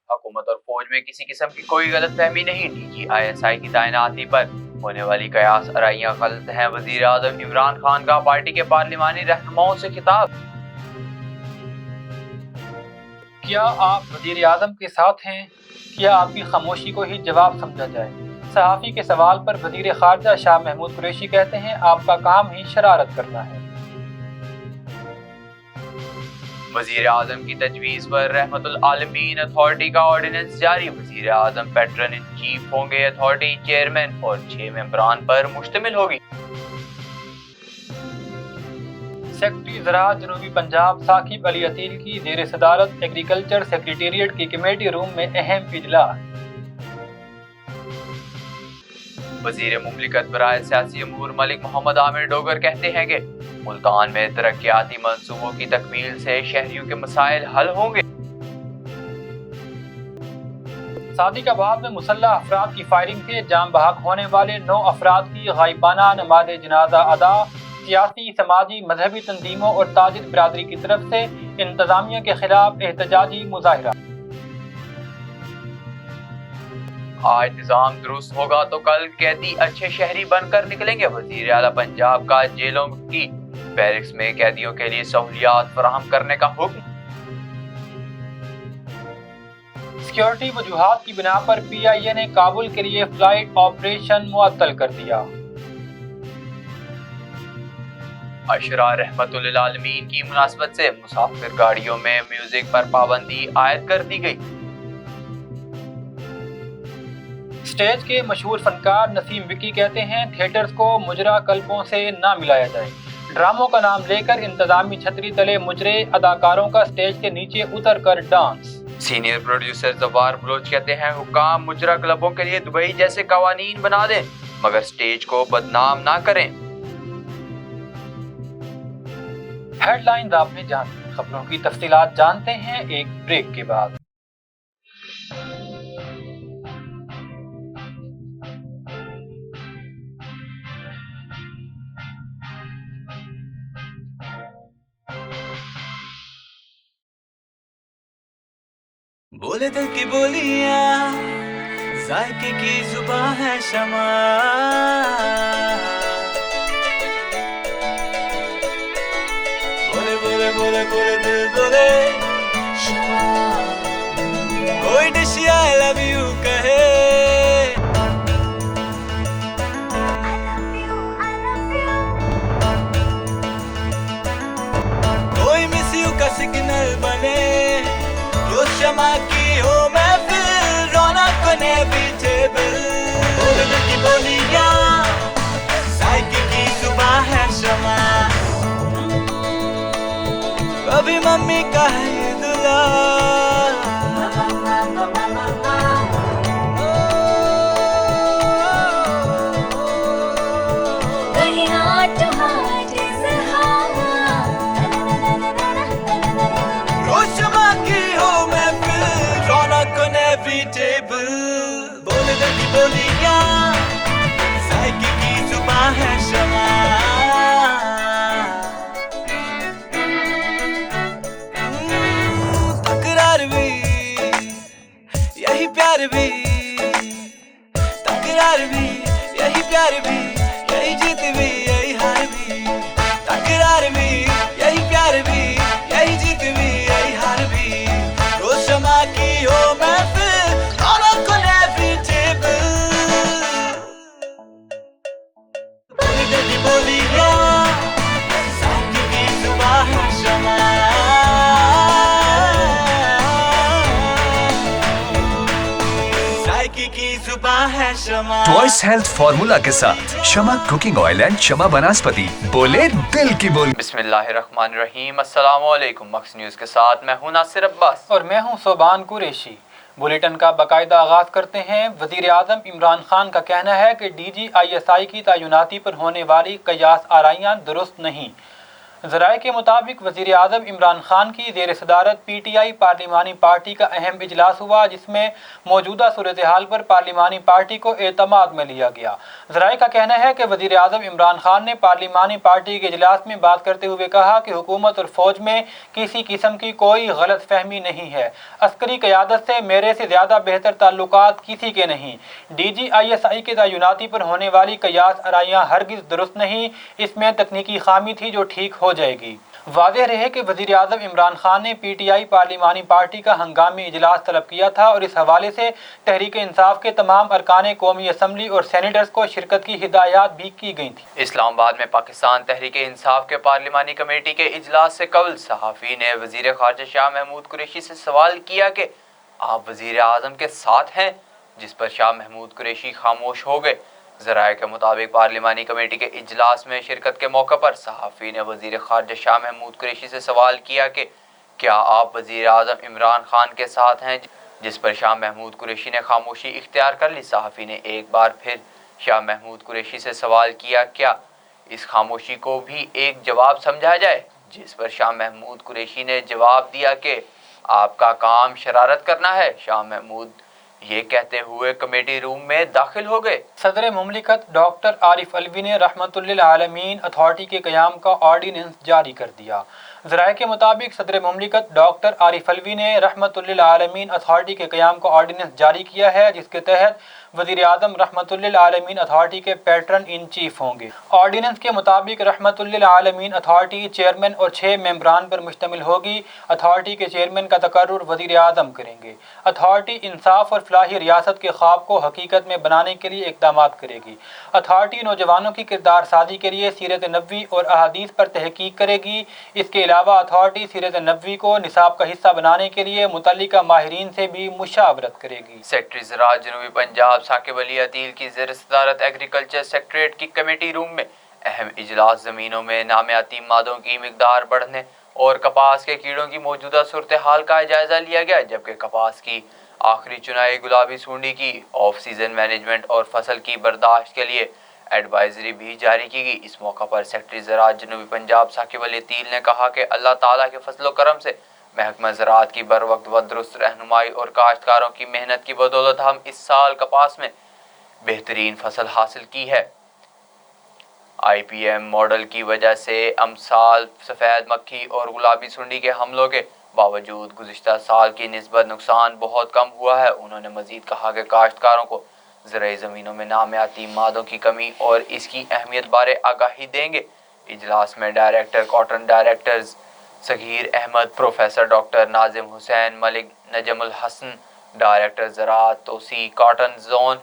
हुकूमत और फौज में किसी किस्म की कोई गलत फहमी नहीं। DGISI की तैनाती पर होने वाली कयास आराइयां गलत हैं। वजीर आजम इमरान खान का पार्टी के पार्लिमानी रहनुमाओं से खिताब। क्या आप वजीर आजम के साथ हैं? क्या आपकी खामोशी को ही जवाब समझा जाए? सहाफ़ी के सवाल पर वजीर खारजा शाह महमूद कुरैशी कहते हैं, आपका काम ही शरारत करना है। वजीर आजम की तजवीज़ पर रहमतुल आलमीन अथॉरिटी का ऑर्डिनेंस जारी। वजीर आजम पैटर्न इन चीफ होंगे। अथॉरिटी चेयरमैन और 6 मेंबरान पर मुश्तमिल होगी। सेक्रेटरी ज़राअत जनूबी पंजाब साकिब अली अतील की ज़ेर सदारत एग्रीकल्चर सेक्रेटेरिएट की कमेटी रूम में अहम इजलास। वजीर मुमलिकत बराए सियासी अमूर मलिक मोहम्मद आमिर डोगर कहते हैं कि मुल्तान में तरक्याती मंसूबों की तकमील से शहरियों के मसाइल हल होंगे। सादिकाबाद में मुसल्लह अफराद की फायरिंग से जान बहक होने वाले 9 अफराद की गाइबाना नमाज़ जनाजा अदा। सियासी, समाजी, मजहबी तंजीमों और ताजिर बिरादरी की तरफ से इंतजामिया के खिलाफ एहतजाजी मुजाहिरा। आज निजाम दुरुस्त होगा तो कल कैदी अच्छे शहरी बनकर निकलेंगे। वजीर आला पंजाब का जेलों की बैरिक्स में कैदियों के लिए सहूलियात फराहम करने का हुक्म। सिक्योरिटी वजूहात की बिना पर PIA ने काबुल के लिए फ्लाइट ऑपरेशन मुअत्तल कर दिया। अशरा रहमतुल आलमीन की मुनासबत से मुसाफिर गाड़ियों में म्यूजिक पर पाबंदी आयद कर दी गई। स्टेज के मशहूर फनकार नसीम विकी कहते हैं, थिएटर्स को मुजरा कल्पों से ना मिलाया जाए। ड्रामों का नाम लेकर इंतजामी छतरी तले मुजरे अदाकारों का स्टेज के नीचे उतर कर डांस। सीनियर प्रोड्यूसर जवार बलोच कहते हैं, हुक्काम मुजरा क्लबों के लिए दुबई जैसे कवानीन बना दें मगर स्टेज को बदनाम ना करें। हेडलाइंस आपने जानी, खबरों की तफसीलात जानते हैं एक ब्रेक के बाद। बोले दिल की बोलियां, जायके की जुबान है शमा। बोले बोले बोले बोले दिल बोले शमा। कोई डिश आई लव यू कहे, कोई मिस यू का सिग्नल बने। शमा की हो महफिल, रौनक ने पीछे बिल। बोले दिल की बोलियां, साइकिल की जुबान है शमा। कभी मम्मी का है दुला, बोले दिल की बोलियां, साइकिल की जुबान है शमा। तकरार भी यही प्यार भी, तकरार भी यही प्यार भी, यही जीत भी यही हार भी। तकरार भी यही प्यार भी, यही जीत भी यही हार भी। रोज शमा की हो महफिल, ट्वाइस हेल्थ फार्मूला के साथ शमा कुकिंग ऑयल एंड शमा वनस्पति। बोले दिल की बोली। बिस्मिल्लाहिर्रहमानिर्रहीम। अस्सलाम वालेकुम। मक्स न्यूज़ के साथ मैं हूं नासिर अब्बास और मैं हूं सोबान कुरैशी। बुलेटिन का बाकायदा आगाज करते हैं। वजीर आजम इमरान खान का कहना है कि DGISI की तैनाती पर होने वाली कयास आराइयां दुरुस्त नहीं। ذرائع کے مطابق وزیر اعظم عمران خان کی زیر صدارت پی ٹی آئی پارلیمانی پارٹی کا اہم اجلاس ہوا، جس میں موجودہ صورتحال پر پارلیمانی پارٹی کو اعتماد میں لیا گیا۔ ذرائع کا کہنا ہے کہ وزیر اعظم عمران خان نے پارلیمانی پارٹی کے اجلاس میں بات کرتے ہوئے کہا کہ حکومت اور فوج میں کسی قسم کی کوئی غلط فہمی نہیں ہے۔ عسکری قیادت سے میرے سے زیادہ بہتر تعلقات کسی کے نہیں۔ D G I S I کے تعیناتی پر ہونے والی قیاس آرائیاں ہرگز درست نہیں، اس میں تکنیکی خامی تھی جو ٹھیک ہو جائے گی۔ واضح رہے کہ وزیر اعظم عمران خان نے پی ٹی آئی پارلیمانی پارٹی کا ہنگامی اجلاس طلب کیا تھا اور اس حوالے سے تحریک انصاف کے تمام ارکان قومی اسمبلی اور سینیٹرز کو شرکت کی ہدایات بھی کی گئی تھیں۔ اسلام آباد میں پاکستان تحریک انصاف کے پارلیمانی کمیٹی کے اجلاس سے قبل صحافی نے وزیر خارجہ شاہ محمود قریشی سے سوال کیا کہ آپ وزیر اعظم کے ساتھ ہیں، جس پر شاہ محمود قریشی خاموش ہو گئے۔ ذرائع کے مطابق پارلیمانی کمیٹی کے اجلاس میں شرکت کے موقع پر صحافی نے وزیر خارجہ شاہ محمود قریشی سے سوال کیا کہ کیا آپ وزیر اعظم عمران خان کے ساتھ ہیں، جس پر شاہ محمود قریشی نے خاموشی اختیار کر لی۔ صحافی نے ایک بار پھر شاہ محمود قریشی سے سوال کیا کیا اس خاموشی کو بھی ایک جواب سمجھا جائے، جس پر شاہ محمود قریشی نے جواب دیا کہ آپ کا کام شرارت کرنا ہے۔ شاہ محمود یہ کہتے ہوئے کمیٹی روم میں داخل ہو گئے۔ صدر مملکت ڈاکٹر عارف الوی نے رحمت للعالمین اتھارٹی کے قیام کا آرڈیننس جاری کر دیا۔ ذرائع کے مطابق صدر مملکت ڈاکٹر عارف الوی نے رحمت للعالمین اتھارٹی کے قیام کا آرڈیننس جاری کیا ہے، جس کے تحت وزیر اعظم رحمت للعالمین اتھارٹی کے پیٹرن ان چیف ہوں گے۔ آرڈیننس کے مطابق رحمت للعالمین اتھارٹی چیئرمین اور 6 ممبران پر مشتمل ہوگی۔ اتھارٹی کے چیئرمین کا تقرر وزیر اعظم کریں گے۔ اتھارٹی انصاف اور فلاحی ریاست کے خواب کو حقیقت میں بنانے کے لیے اقدامات کرے گی۔ اتھارٹی نوجوانوں کی کردار سازی کے لیے سیرت نبوی اور احادیث پر تحقیق کرے گی۔ اس کے علاوہ اتھارٹی سیرت نبوی کو نصاب کا حصہ بنانے کے لیے متعلقہ ماہرین سے بھی مشاورت کرے گی۔ سیکرٹری زراعت جنوبی پنجاب ثاقب علی عطیل کی زیر صدارت ایگریکلچر سیکریٹریٹ کی کمیٹی روم میں اہم اجلاس زمینوں میں نامیاتی مادوں کی مقدار بڑھنے اور کپاس کے کیڑوں کی موجودہ صورتحال کا جائزہ لیا گیا، جبکہ کپاس کی آخری چنائی گلابی سونڈی کی آف سیزن مینجمنٹ اور فصل کی برداشت کے لیے ایڈوائزری بھی جاری کی گئی۔ اس موقع پر سیکرٹری زراعت جنوبی پنجاب ثاقب علی عطیل نے کہا کہ اللہ تعالیٰ کے فضل و کرم سے محکمہ زراعت کی بر وقت و درست رہنمائی اور کاشتکاروں کی محنت کی بدولت ہم اس سال کپاس میں بہترین فصل حاصل کی ہے۔ آئی پی ایم ماڈل کی وجہ سے امسال سفید مکھی اور گلابی سنڈی کے حملوں کے باوجود گزشتہ سال کی نسبت نقصان بہت کم ہوا ہے۔ انہوں نے مزید کہا کہ کاشتکاروں کو زرعی زمینوں میں نامیاتی مادوں کی کمی اور اس کی اہمیت بارے آگاہی دیں گے۔ اجلاس میں ڈائریکٹر کاٹن ڈائریکٹرز صغیر احمد، پروفیسر ڈاکٹر ناظم حسین ملک، نجم الحسن، ڈائریکٹر زراعت توسیع کاٹن زون،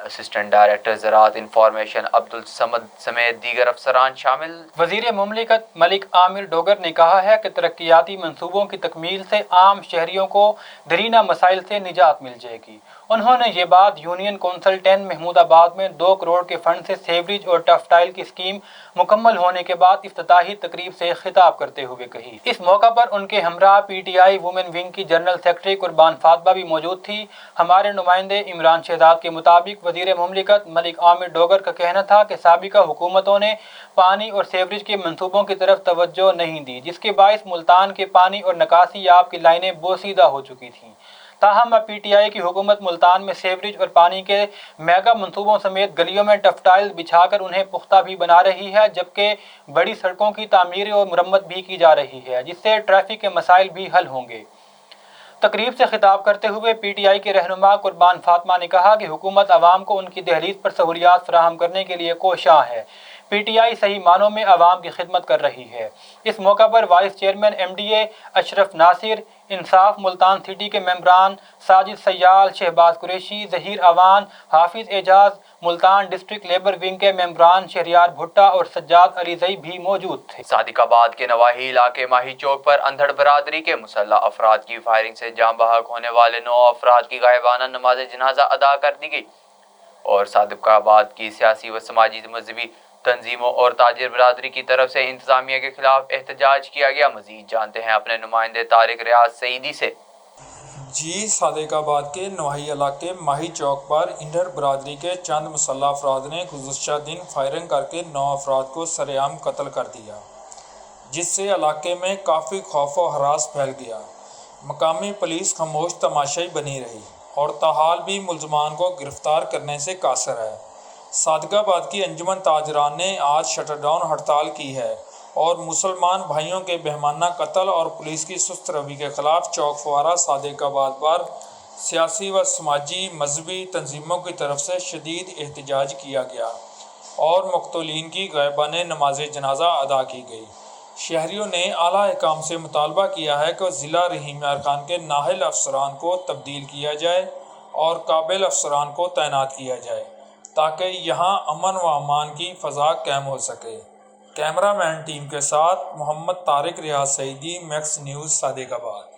اسسٹنٹ ڈائریکٹر زراعت انفارمیشن عبدالصمد سمیت دیگر افسران شامل۔ وزیر مملکت ملک عامر ڈوگر نے کہا ہے کہ ترقیاتی منصوبوں کی تکمیل سے عام شہریوں کو دیرینہ مسائل سے نجات مل جائے گی۔ انہوں نے یہ بات یونین کونسل 10 محمود آباد میں 2 کروڑ کے فنڈ سے سیوریج اور ٹفٹائل کی اسکیم مکمل ہونے کے بعد افتتاحی تقریب سے خطاب کرتے ہوئے کہی۔ اس موقع پر ان کے ہمراہ P T I women wing کی جنرل سیکرٹری قربان فاطمہ بھی موجود تھی۔ ہمارے نمائندے عمران شہزاد کے مطابق وزیر مملکت ملک عامر ڈوگر کا کہنا تھا کہ سابقہ حکومتوں نے پانی اور سیوریج کے منصوبوں کی طرف توجہ نہیں دی، جس کے باعث ملتان کے پانی اور نکاسی آب کی لائنیں بوسیدہ ہو چکی تھیں۔ تاہم اب پی ٹی آئی کی حکومت ملتان میں سیوریج اور پانی کے میگا منصوبوں سمیت گلیوں میں ٹفٹائل بچھا کر انہیں پختہ بھی بنا رہی ہے، جبکہ بڑی سڑکوں کی تعمیر اور مرمت بھی کی جا رہی ہے، جس سے ٹریفک کے مسائل بھی حل ہوں گے۔ تقریب سے خطاب کرتے ہوئے پی ٹی آئی کے رہنما قربان فاطمہ نے کہا کہ حکومت عوام کو ان کی دہلیز پر سہولیات فراہم کرنے کے لیے کوشاں ہے۔ پی ٹی آئی صحیح معنوں میں عوام کی خدمت کر رہی ہے۔ اس موقع پر vice chairman M D A Ashraf Nasir, انصاف ملتان سٹی کے ممبران ساجد سیال، شہباز قریشی، ظہیر اوان، حافظ اعجاز، ملتان ڈسٹرکٹ لیبر ونگ کے ممبران شہریار بھٹا اور سجاد علی زئی بھی موجود تھے۔ صادق آباد کے نواحی علاقے ماہی چوک پر اندھڑ برادری کے مسلح افراد کی فائرنگ سے جاں بحق ہونے والے 9 افراد کی غائبانہ نماز جنازہ ادا کر دی گئی اور صادق آباد کی سیاسی و سماجی مذہبی تنظیموں اور تاجر برادری کی طرف سے انتظامیہ کے خلاف احتجاج کیا گیا۔ مزید جانتے ہیں اپنے نمائندے طارق ریاض سعیدی سے۔ صادق آباد کے نواحی علاقے ماہی چوک پر اندھڑ برادری کے چند مسلح افراد نے گزشتہ دن فائرنگ کر کے 9 افراد کو سرعام قتل کر دیا، जिससे इलाके में काफ़ी खौफ व हरास फैल गया। मकामी पुलिस खामोश तमाशाई बनी रही और ताहाल भी मुलजमान को गिरफ्तार करने से कासर है। सादिकाबाद की अंजुमन ताजरान ने आज शटरडाउन हड़ताल की है और मुसलमान भाइयों के बेहमाना कत्ल और पुलिस की सुस्त रवि के खिलाफ चौक फुआरा सादिकाबाद पर सियासी व समाजी मजहबी तंजीमों की तरफ से शदीद एहतजाज किया गया और मकतूलीन की गायबाने नमाज जनाजा अदा की गई। शहरियों ने आला हुकाम से मुतालबा किया है कि ज़िला रहीम यार खान के नाहल अफसरान को तब्दील किया जाए और काबिल अफसरान को तैनात किया जाए ताकि यहाँ अमन व अमान की फ़ज़ा कायम हो सके। कैमरामैन टीम के साथ मोहम्मद तारिक रियाज सईदी, मैक्स न्यूज़ सादिकाबाद।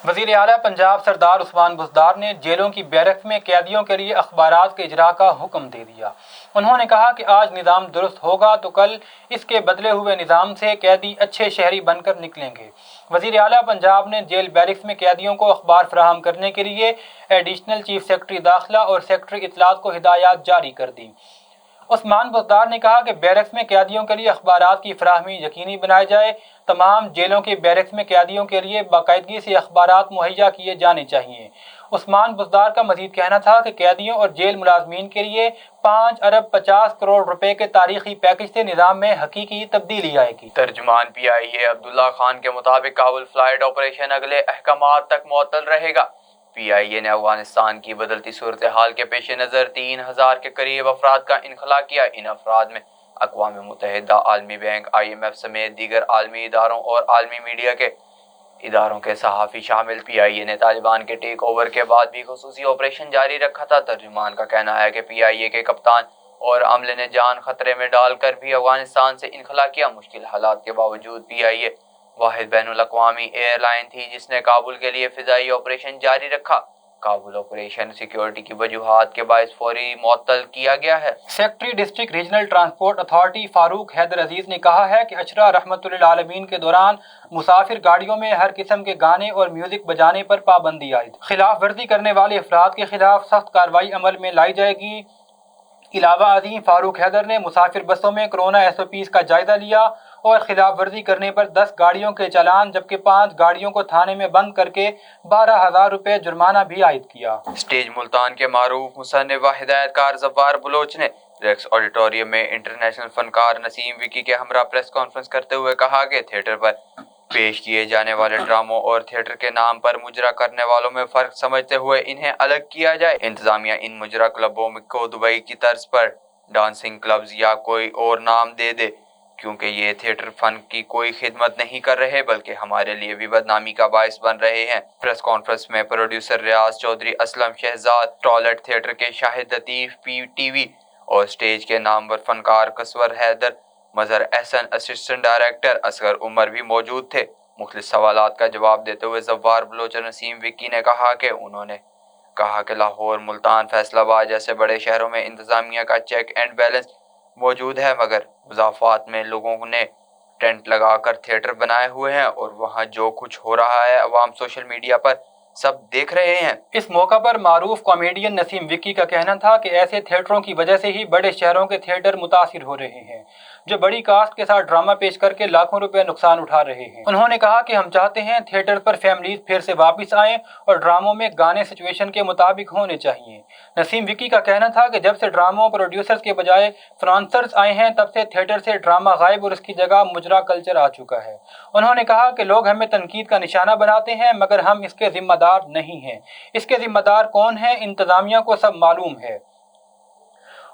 वज़ीर आला पंजाब सरदार उस्मान बुज़दार ने जेलों की बैरक्स में कैदियों के लिए अखबारात के इजरा का हुक्म दे दिया। उन्होंने कहा कि आज निज़ाम दुरुस्त होगा तो कल इसके बदले हुए निज़ाम से कैदी अच्छे शहरी बनकर निकलेंगे। वज़ीर आला पंजाब ने जेल बैरक्स में कैदियों को अखबार फराहम करने के लिए एडिशनल चीफ सेक्रेटरी दाखिला और सेक्रेटरी इत्तलात को हिदायत जारी कर दी। उस्मान बुज़दार ने कहा कि बैरक्स में कैदियों के लिए अखबारात की फराहमी यकीनी बनाई जाए। तमाम जेलों के बैरक्स में कैदियों के लिए बाकायदगी से अखबारात मुहैया किए जाने चाहिए। उस्मान बुज़दार का मजीद कहना था कि कैदियों और जेल मुलाजमीन के लिए 5 अरब 50 करोड़ रुपए के तारीखी पैकेज से निज़ाम में हकीकी तब्दीली आएगी। तर्जुमान PIA अब्दुल्ला खान के मुताबिक काबुल फ्लाइट ऑपरेशन अगले अहकामात तक मुअत्तल रहेगा। PIA ने अफगानिस्तान की बदलती सूरत हाल के पेश नज़र 3000 के करीब अफराद का इनखला किया। इन अफराद में अक़वाम मुत्तहिदा, आलमी बैंक, IMF समेत दीगर आलमी इदारों और आलमी मीडिया के इदारों के सहाफ़ी शामिल। PIA ने तालिबान के टेक ओवर के बाद भी खुसूसी ऑपरेशन जारी रखा था। तर्जुमान का कहना है कि PIA के कप्तान और अमले ने जान खतरे में डालकर भी अफगानिस्तान से इनखला किया। मुश्किल हालात के बावजूद PIA वाहिद बैनुल अक़वामी एयरलाइन थी जिसने काबुल के लिए फ़िज़ाई ऑपरेशन जारी रखा। काबुल ऑपरेशन सिक्योरिटी की वजूहात के बायस फौरी मुअत्तल किया गया है। Secretary district regional transport authority Farooq Haider Aziz ने कहा है कि अशरा रहमतुल्लिल आलमीन के दौरान मुसाफिर गाड़ियों में हर किस्म के गाने और म्यूजिक बजाने पर पाबंदी आयद। खिलाफ वर्जी करने वाले अफराद के खिलाफ सख्त कार्रवाई अमल में लाई जाएगी। इलावा अजीम फारूक हैदर ने मुसाफिर बसों में कोरोना SOPs का जायजा लिया और खिलाफ वर्जी करने पर 10 गाड़ियों के चालान जबकि 5 गाड़ियों को थाने में बंद करके 12,000 रुपए जुर्माना भी आयद किया। स्टेज मुल्तान के मारूफ मुसन्निफ व हिदायतकार ज़फ़ार बलोच ने रेक्स ऑडिटोरियम में इंटरनेशनल फनकार नसीम विकी के हमरा प्रेस कॉन्फ्रेंस करते हुए कहा कि थिएटर पर पेश किए जाने वाले ड्रामों और थिएटर के नाम पर मुजरा करने वालों में फ़र्क समझते हुए इन्हें अलग किया जाए। इंतज़ामिया इन मुजरा क्लबों को दुबई की तर्ज पर डांसिंग क्लब्स या कोई और नाम दे दे, क्योंकि ये थिएटर फन की कोई खिदमत नहीं कर रहे बल्कि हमारे लिए भी बदनामी का बायस बन रहे हैं। प्रेस कॉन्फ्रेंस में प्रोड्यूसर रियाज चौधरी, असलम शहजाद, टॉयलेट थिएटर के शाहिद लतीफ़ PTV और स्टेज के नामवर फनकार कसवर हैदर, मजहर एहसन, असिस्टेंट डायरेक्टर असगर उमर भी मौजूद थे। मुख्तलिफ सवालात का जवाब देते हुए ज़फ़ार बलोच और नसीम विकी ने कहा कि उन्होंने कहा कि लाहौर, मुल्तान, फैसलाबाद जैसे बड़े शहरों में इंतज़ामिया का चेक एंड बैलेंस मौजूद है, मगर मुज़ाफ़ात में लोगों ने टेंट लगाकर थिएटर बनाए हुए हैं और वहाँ जो कुछ हो रहा है अवाम सोशल मीडिया पर सब देख रहे हैं। इस मौका पर मारूफ कॉमेडियन नसीम विक्की का कहना था कि ऐसे थिएटरों की वजह से ही बड़े शहरों के थिएटर मुतासिर हो रहे हैं जो बड़ी कास्ट के साथ ड्रामा पेश करके लाखों रुपए नुकसान उठा रहे हैं। उन्होंने कहा कि हम चाहते हैं थिएटर पर फैमिलीज फिर से वापस आएं और ड्रामों में गाने सिचुएशन के मुताबिक होने चाहिए। नसीम विक्की का कहना था कि जब से ड्रामों प्रोड्यूसर्स के बजाय फ्रांसर्स आए हैं तब से थिएटर से ड्रामा गायब और उसकी जगह मुजरा कल्चर आ चुका है। उन्होंने कहा कि लोग हमें तनकीद का निशाना बनाते हैं मगर हम इसके जिम्मेदार नहीं हैं। इसके जिम्मेदार कौन है? इंतजामिया को सब मालूम है।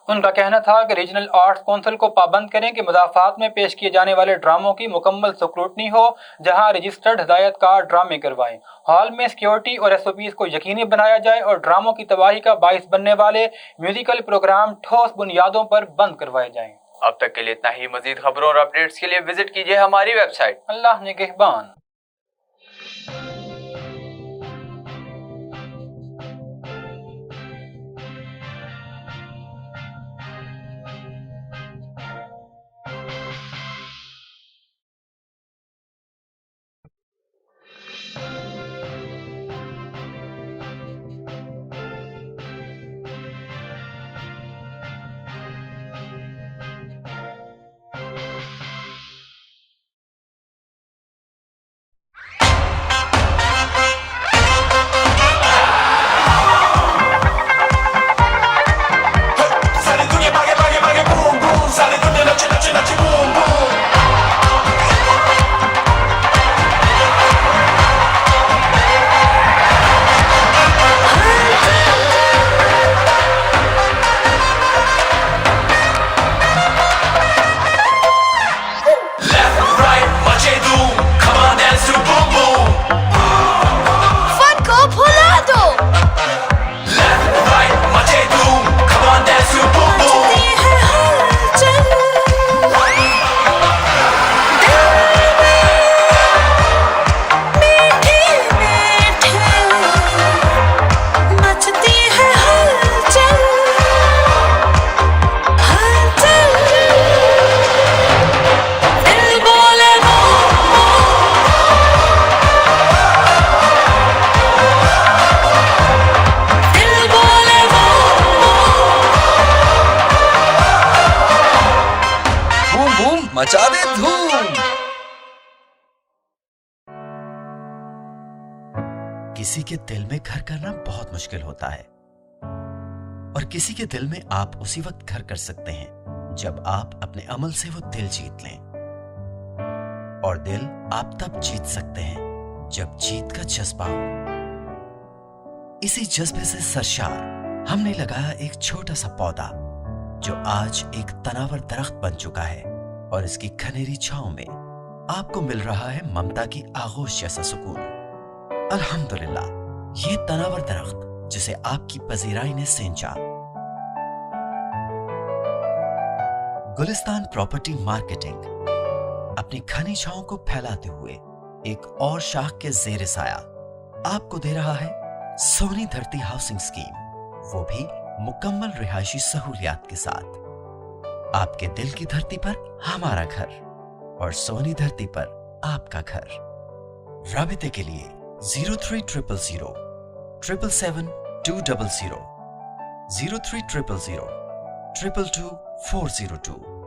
उनका कहना था कि रीजनल आर्ट्स काउंसिल को पाबंद करें कि मुज़ाफ़ात में पेश किए जाने वाले ड्रामों की मुकम्मल स्क्रूटनी हो, जहां रजिस्टर्ड हिदायतकार ड्रामे करवाएं। हॉल में सिक्योरिटी और SOPs को यकीनी बनाया जाए और ड्रामों की तबाही का बाइस बनने वाले म्यूजिकल प्रोग्राम ठोस बुनियादों पर बंद करवाए जाएं। अब तक के लिए इतना ही। मज़ीद खबरों और अपडेट्स के लिए विजिट कीजिए हमारी वेबसाइट। अल्लाह निगहबान। मचा दे धूम। किसी के दिल में घर करना बहुत मुश्किल होता है और किसी के दिल में आप उसी वक्त घर कर सकते हैं जब आप अपने अमल से वो दिल जीत लें। और दिल आप तब जीत सकते हैं जब जीत का जज्बा हो। इसी जज्बे से सरशार हमने लगाया एक छोटा सा पौधा जो आज एक तनावर दरख्त बन चुका है और इसकी घनेरी छांव में आपको मिल रहा है ममता की आगोश जैसा सुकून। अल्हम्दुलिल्लाह, ये तनावर दरख्त जिसे आपकी पजीराई ने सेंचा। गुलिस्तान प्रॉपर्टी मार्केटिंग अपनी घनी छांव को फैलाते हुए एक और शाख के जेर साया आपको दे रहा है सोनी धरती हाउसिंग स्कीम, वो भी मुकम्मल रिहायशी सहूलियात के साथ। आपके दिल की धरती पर हमारा घर और सोनी धरती पर आपका घर। राबिते के लिए 0300 777 200 03000 222 402